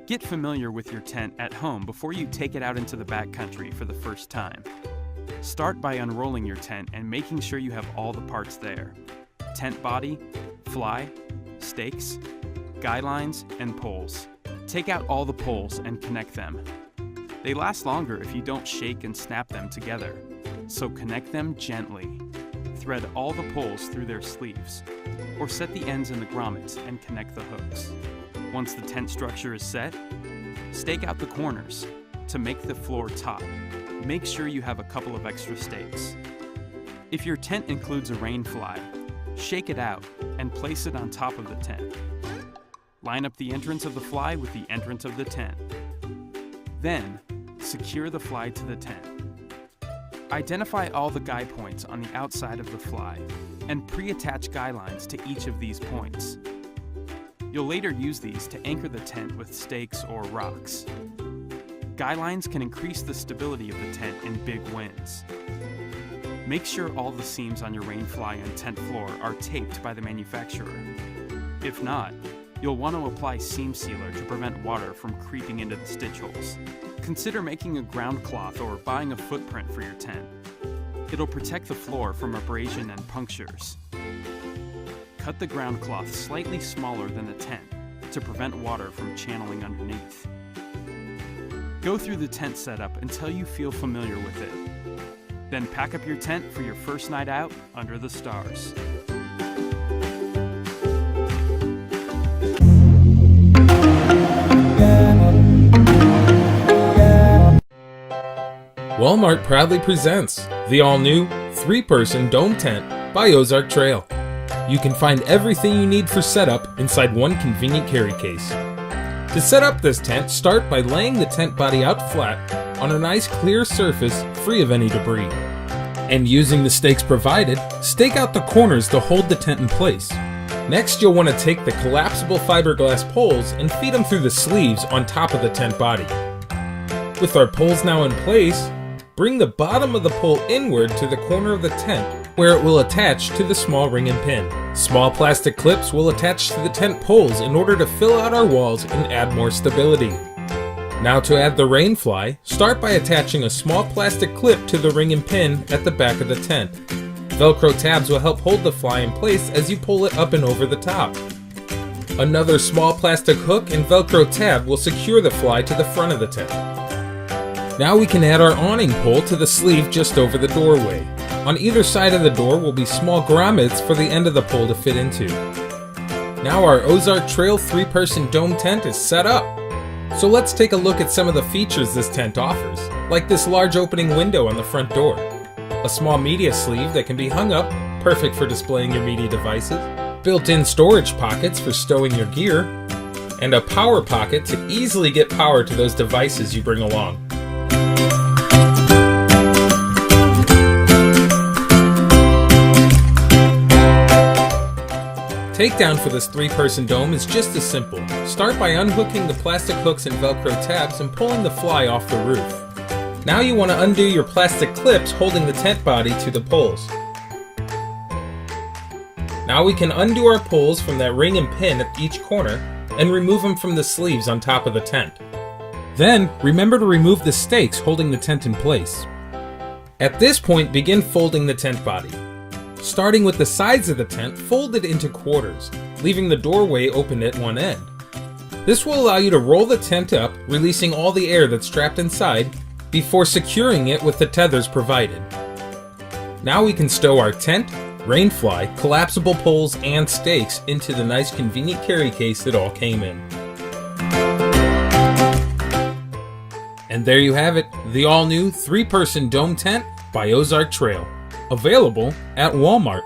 Get familiar with your tent at home before you take it out into the backcountry for the first time. Start by unrolling your tent and making sure you have all the parts there: tent body, fly, stakes, guy lines, and poles. Take out all the poles and connect them. They last longer if you don't shake and snap them together, so connect them gently. Thread all the poles through their sleeves, or set the ends in the grommets and connect the hooks. Once the tent structure is set, stake out the corners. To make the floor taut, make sure you have a couple of extra stakes. If your tent includes a rain fly, shake it out and place it on top of the tent. Line up the entrance of the fly with the entrance of the tent. Then, secure the fly to the tent. Identify all the guy points on the outside of the fly and pre-attach guy lines to each of these points. You'll later use these to anchor the tent with stakes or rocks. Guy lines can increase the stability of the tent in big winds. Make sure all the seams on your rain fly and tent floor are taped by the manufacturer. If not, you'll want to apply seam sealer to prevent water from creeping into the stitch holes. Consider making a ground cloth or buying a footprint for your tent. It'll protect the floor from abrasion and punctures. Cut the ground cloth slightly smaller than the tent to prevent water from channeling underneath. Go through the tent setup until you feel familiar with it. Then pack up your tent for your first night out under the stars. Walmart proudly presents the all-new 3-person dome tent by Ozark Trail. You can find everything you need for setup inside one convenient carry case. To set up this tent, start by laying the tent body out flat on a nice clear surface free of any debris. And using the stakes provided, stake out the corners to hold the tent in place. Next, you'll want to take the collapsible fiberglass poles and feed them through the sleeves on top of the tent body. With our poles now in place, bring the bottom of the pole inward to the corner of the tent where it will attach to the small ring and pin. Small plastic clips will attach to the tent poles in order to fill out our walls and add more stability. Now to add the rain fly, start by attaching a small plastic clip to the ring and pin at the back of the tent. Velcro tabs will help hold the fly in place as you pull it up and over the top. Another small plastic hook and Velcro tab will secure the fly to the front of the tent. Now we can add our awning pole to the sleeve just over the doorway. On either side of the door will be small grommets for the end of the pole to fit into. Now our Ozark Trail 3-person dome tent is set up. So let's take a look at some of the features this tent offers, like this large opening window on the front door, a small media sleeve that can be hung up, perfect for displaying your media devices, built-in storage pockets for stowing your gear, and a power pocket to easily get power to those devices you bring along. Takedown for this 3-person dome is just as simple. Start by unhooking the plastic hooks and Velcro tabs and pulling the fly off the roof. Now you want to undo your plastic clips holding the tent body to the poles. Now we can undo our poles from that ring and pin at each corner and remove them from the sleeves on top of the tent. Then remember to remove the stakes holding the tent in place. At this point, begin folding the tent body. Starting with the sides of the tent, fold it into quarters, leaving the doorway open at one end. This will allow you to roll the tent up, releasing all the air that's trapped inside, before securing it with the tethers provided. Now we can stow our tent, rain fly, collapsible poles, and stakes into the nice convenient carry case that all came in. And there you have it, the all-new 3-person dome tent by Ozark Trail. Available at Walmart.